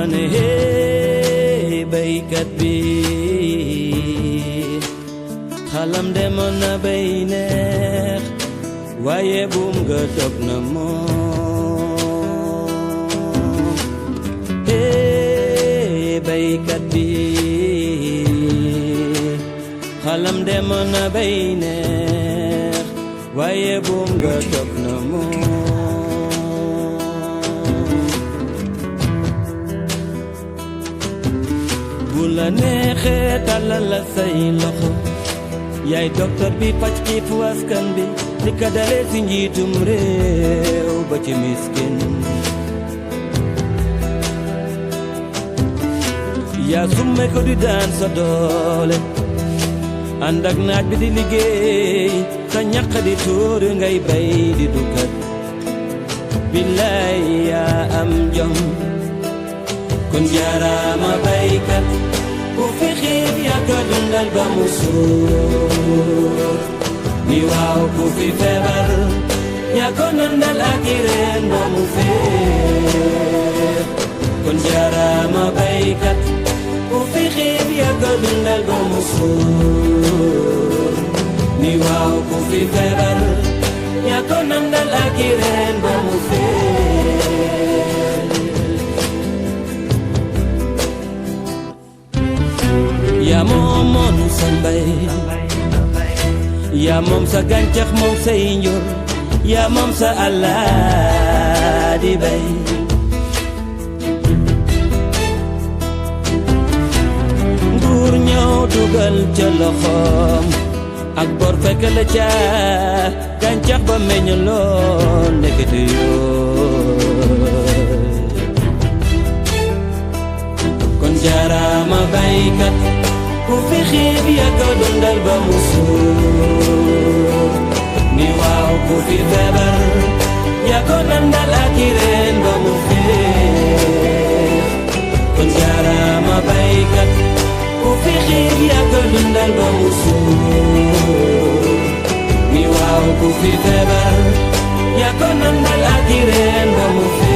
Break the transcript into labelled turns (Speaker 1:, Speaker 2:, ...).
Speaker 1: ne hey baykat bi xalam demoon na bay neex waaye buum nga dog na moom hey baykat bi xalam demoon na bay neex waaye buum nga dog na moom bu la neexee tàllal la say loxo yaay docteur bi faj xiifu askan bi li ka dalee ci njiitum réew ba ci miskin yaa summe ko di daan sa doole ànd ak naaj bi di liggéey sa ñaq di tuur ngay bay di dukkat billaay yaa am jom kon jaaraama baykat ku fi xiif yaa ko dundal ba mu suur ni waaw ku fi feebar yaa ko nandal ak i reen ba mu féex kon jaaraama baykat ku fi xiif yaa ko dundal ba mu suur ni waaw ku fi feebar yaa ko nandal ak i reen ba mu féex yaa moomoon sa mbay yaa moom sa gàncax moom say njur yaa moom sa àllaa di bay nguur ñëw dugal ca loxoom ak bor fekk la ca gàncax ba meññ lool ndekete yoo kon jaaraama baykat ku fi xiif yaa ko dundal ba mu suur ni waaw ku fi feebar yaa ko nandal ak i reen ba mu féex kon jaaraama baykat ku fi xiif yaa ko dundal ba mu suur ni waaw ku fi feebar yaa ko nandal ak i reen ba mu féex